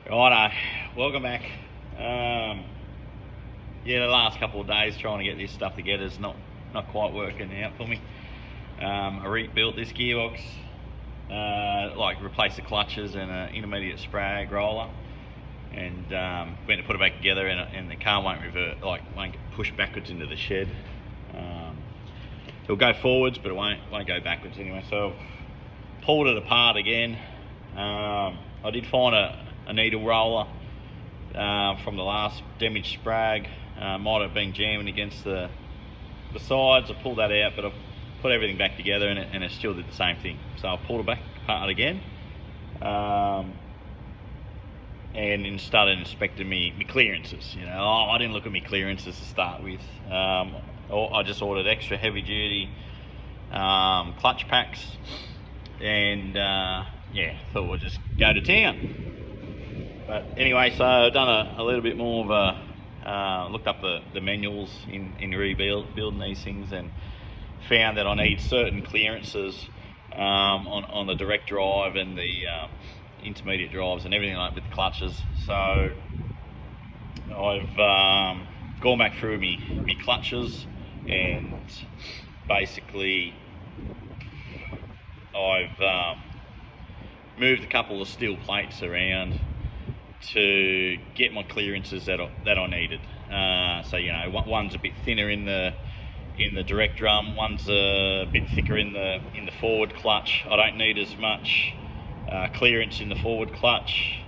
Righto, welcome back. Yeah, the last couple of days trying to get this stuff together is not quite working out for me. I rebuilt this gearbox, like replaced the clutches and an intermediate sprag roller, and went to put it back together, and the car won't revert, like won't get pushed backwards into the shed. It'll go forwards, but it won't go backwards anyway. So I've pulled it apart again. I did find a needle roller from the last damaged sprag. Might have been jamming against the sides. I pulled that out, but I've put everything back together, and it still did the same thing. So I pulled it back apart again, and started inspecting me clearances. You know, I didn't look at me clearances to start with. I just ordered extra heavy duty clutch packs, and yeah, thought we'd just go to town. But anyway, so I've done a little bit more of a looked up the manuals in rebuilding these things, and found that I need certain clearances on the direct drive and the intermediate drives and everything like with the clutches. So I've gone back through me clutches, and basically I've moved a couple of steel plates around to get my clearances that I needed. So you know, one's a bit thinner in the direct drum, one's a bit thicker in the forward clutch. I don't need as much clearance in the forward clutch.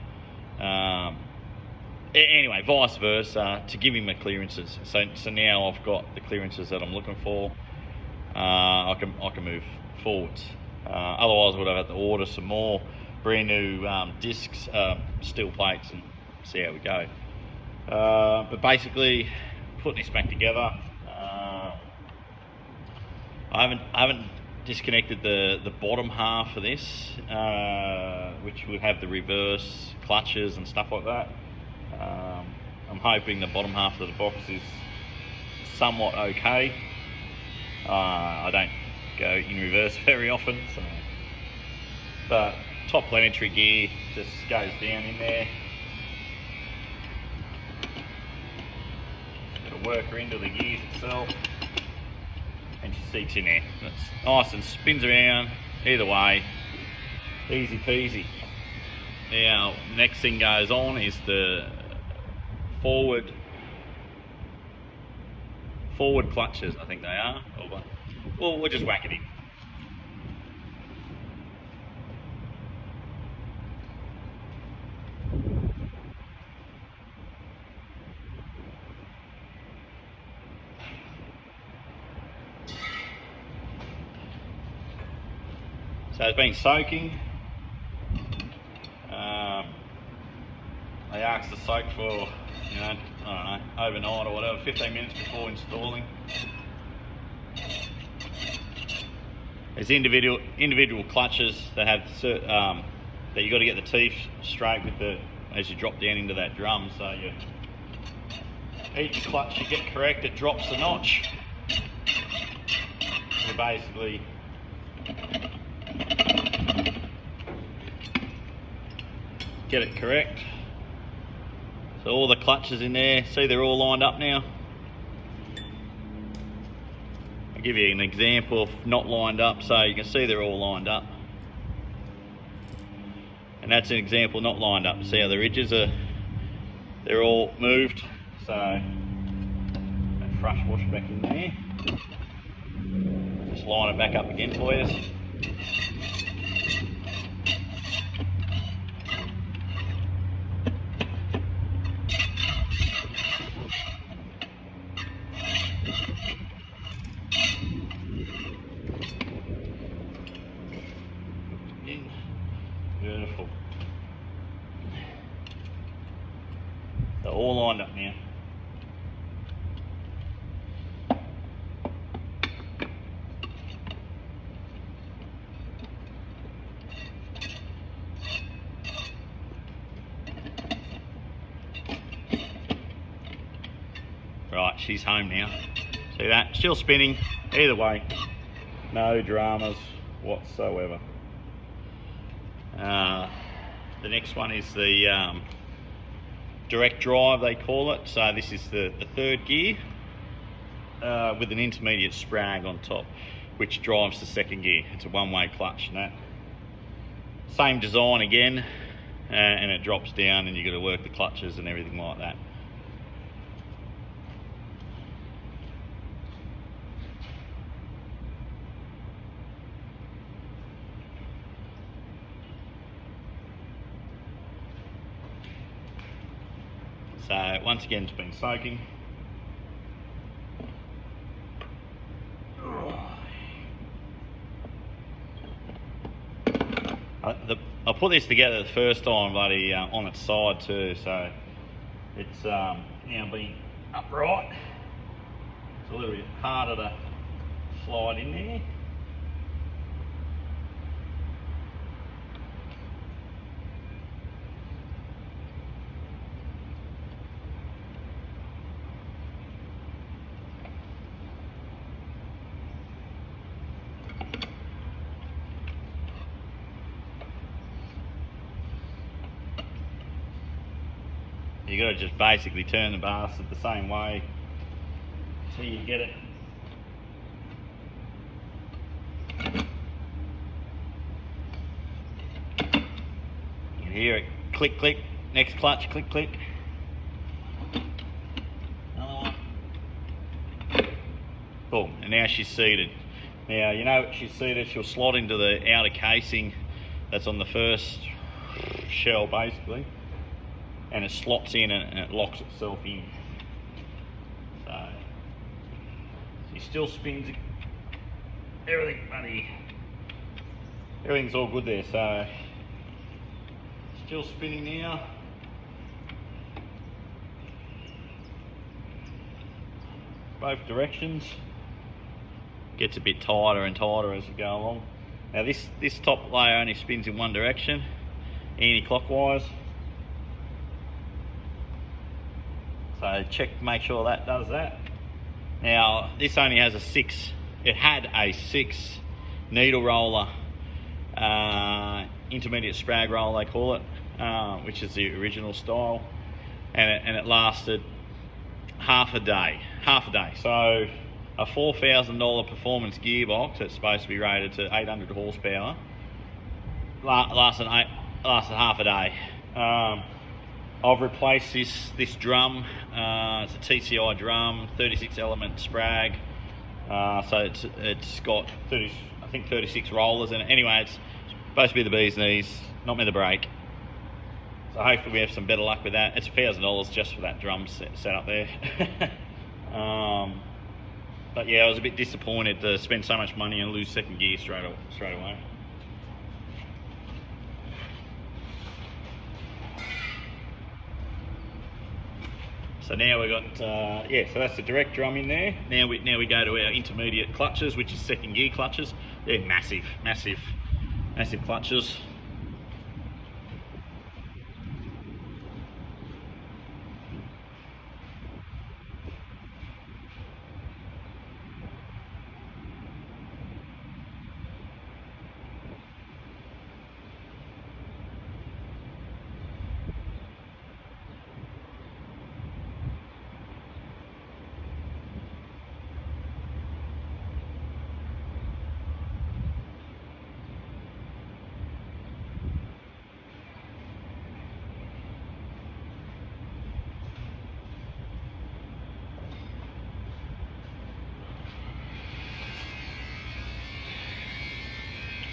Anyway, vice versa, to give him the clearances. So now I've got the clearances that I'm looking for. I can move forwards. Otherwise, I would have had to order some more brand new discs, steel plates, and see how we go. But basically, putting this back together, I haven't disconnected the bottom half of this, which would have the reverse clutches and stuff like that. I'm hoping the bottom half of the box is somewhat okay. I don't go in reverse very often, so. But top planetary gear just goes down in there. Got a worker into the gears itself, and she seats in there. It's nice and spins around either way, easy peasy. Now, next thing goes on is the forward clutches, I think they are. Well, we'll just whack it in. So it's been soaking. They asked to soak for, you know, I don't know, overnight or whatever, 15 minutes before installing. There's individual clutches that have that you got to get the teeth straight with as you drop down into that drum. So each clutch you get correct, it drops a notch. You basically get it correct. So all the clutches in there, see they're all lined up now. I'll give you an example of not lined up, so you can see they're all lined up. And that's an example not lined up. See how the ridges they're all moved. So that brush wash back in there. Just line it back up again for you. Beautiful. They're all lined up now. Right, she's home now. See that? Still spinning. Either way, no dramas whatsoever. The next one is the direct drive they call it. So this is the third gear with an intermediate sprag on top, which drives the second gear. It's a one-way clutch and that. Same design again, and it drops down and you've got to work the clutches and everything like that. So once again, it's been soaking. I put this together the first time bloody on its side too, so it's now being upright. It's a little bit harder to slide in there. You got to just basically turn the bastard the same way till you get it. You can hear it click, click. Next clutch, click, click. Another one. Boom, and now she's seated. Now, you know, she's seated, she'll slot into the outer casing that's on the first shell basically. And it slots in and it locks itself in. So she still spins. Everything's all good there. So still spinning now. Both directions. Gets a bit tighter and tighter as you go along. Now this top layer only spins in one direction, anti-clockwise. So check to make sure that does that. Now this only has a 6, it had a 6 needle roller, intermediate sprag roll they call it, which is the original style, and it lasted half a day. So a $4,000 performance gearbox that's supposed to be rated to 800 horsepower lasted half a day. I've replaced this drum. It's a TCI drum, 36 element sprag. So it's got 36 rollers in it. Anyway, it's supposed to be the bee's knees, not meant to break. So hopefully we have some better luck with that. It's $1,000 just for that drum set up there. But yeah, I was a bit disappointed to spend so much money and lose second gear straight away. So now we've got, so that's the direct drum in there. Now we go to our intermediate clutches, which is second gear clutches. They're massive clutches.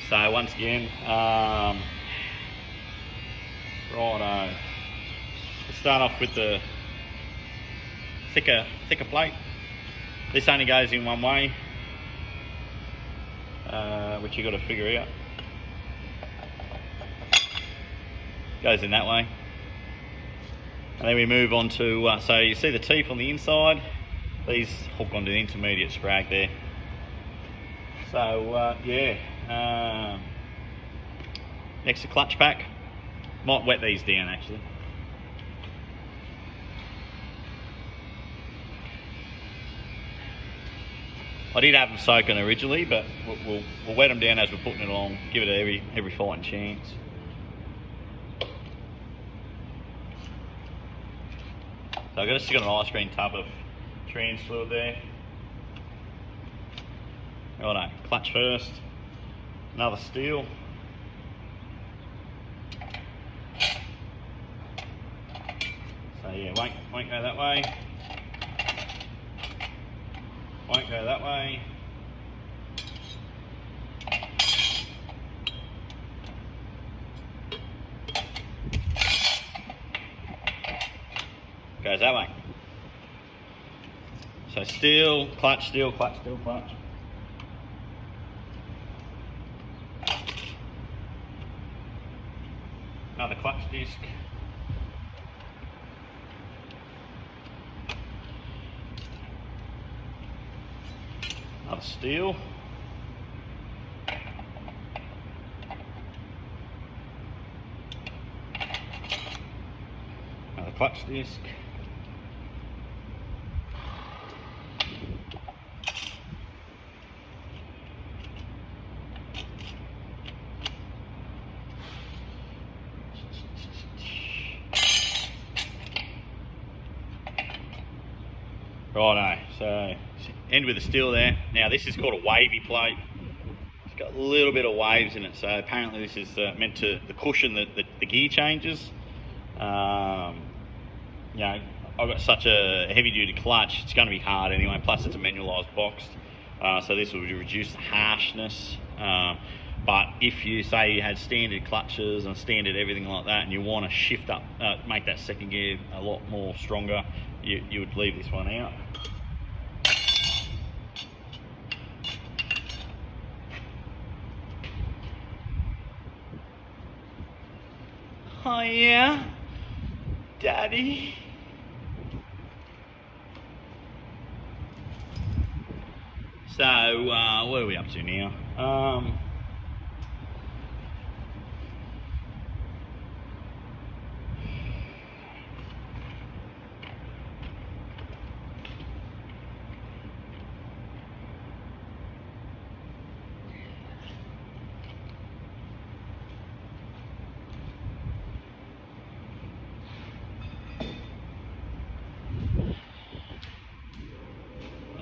So once again, righto. Let's start off with the thicker plate. This only goes in one way, which you got to figure out. Goes in that way, and then we move on to. So you see the teeth on the inside. These hook onto the intermediate sprag there. So next to clutch pack. Might wet these down actually. I did have them soaking originally, but we'll wet them down as we're putting it along. Give it every fighting chance. So I've got to stick on an ice cream tub of trans fluid there. Righto, clutch first, another steel. So yeah, won't go that way. Won't go that way. Goes that way. So steel, clutch, steel, clutch, steel, clutch. Another clutch disc. Another steel. Another clutch disc. Righto, so end with the steel there. Now this is called a wavy plate. It's got a little bit of waves in it, so apparently this is meant to cushion the gear changes. You know, I've got such a heavy duty clutch, it's going to be hard anyway, plus it's a manualised box, so this will reduce the harshness. But if you say you had standard clutches and standard everything like that, and you want to shift up, make that second gear a lot more stronger, you would leave this one out. Oh yeah, Daddy. So what are we up to now?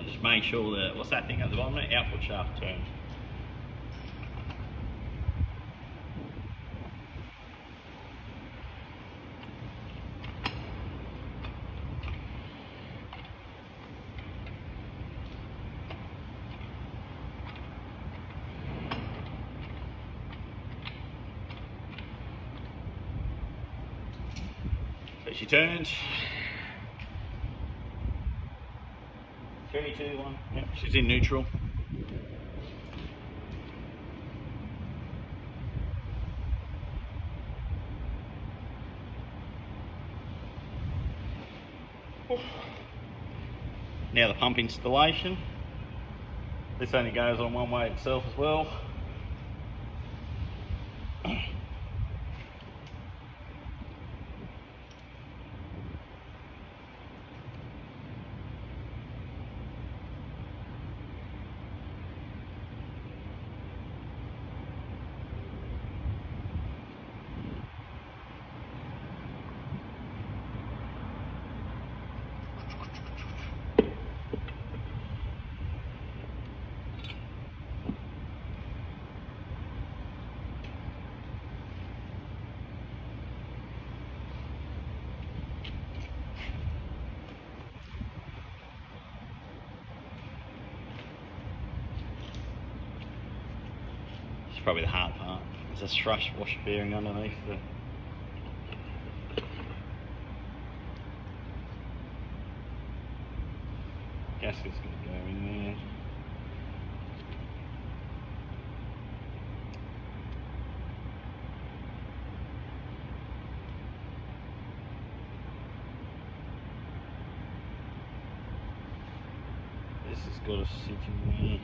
Just make sure that, what's that thing at the bottom there? Output shaft turn. So she turns. 3, 2, 1. Yep, she's in neutral. Now the pump installation. This only goes on one way itself as well. It's probably the hard part. There's a thrush washer bearing underneath the gasket's going to go in there. This has got to sit in there.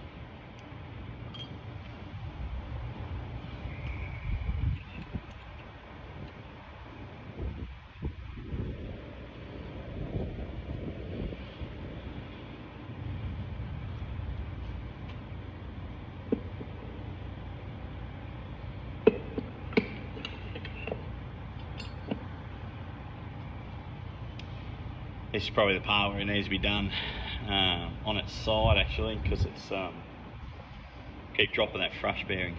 this is probably the part where it needs to be done on its side actually, because it's keep dropping that thrush bearing.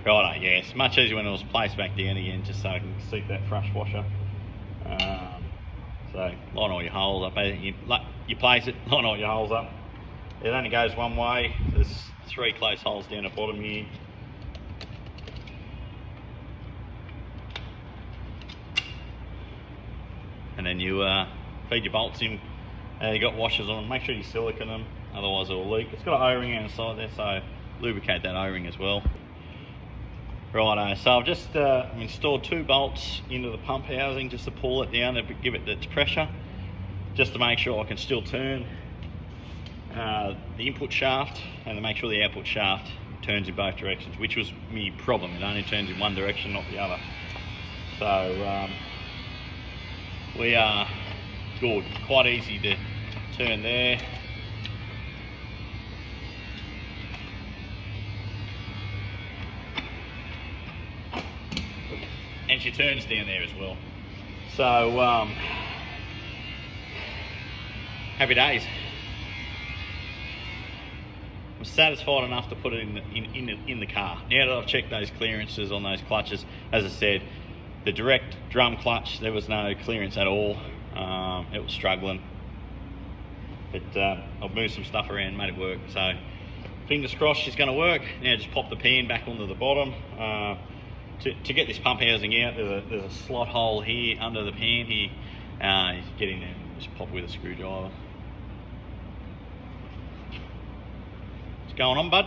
Righto, yes, much easier when it was placed back down again, just so I can seat that thrush washer. So line all your holes up. You place it, line all your holes up. It only goes one way. There's 3 close holes down the bottom here. And then you feed your bolts in. You got washers on them. Make sure you silicone them, otherwise it will leak. It's got an O-ring outside there, so lubricate that O-ring as well. Righto, so I've just installed 2 bolts into the pump housing just to pull it down to give it its pressure, just to make sure I can still turn the input shaft and to make sure the output shaft turns in both directions, which was my problem. It only turns in one direction, not the other. So we are good, quite easy to turn there. And she turns down there as well. So happy days. I'm satisfied enough to put it in the car. Now that I've checked those clearances on those clutches, as I said, the direct drum clutch, there was no clearance at all. It was struggling, but I've moved some stuff around, made it work. So fingers crossed she's going to work. Now just pop the pan back onto the bottom. To get this pump housing out, there's a slot hole here under the pan here. You get in there and just pop with a screwdriver. What's going on, bud?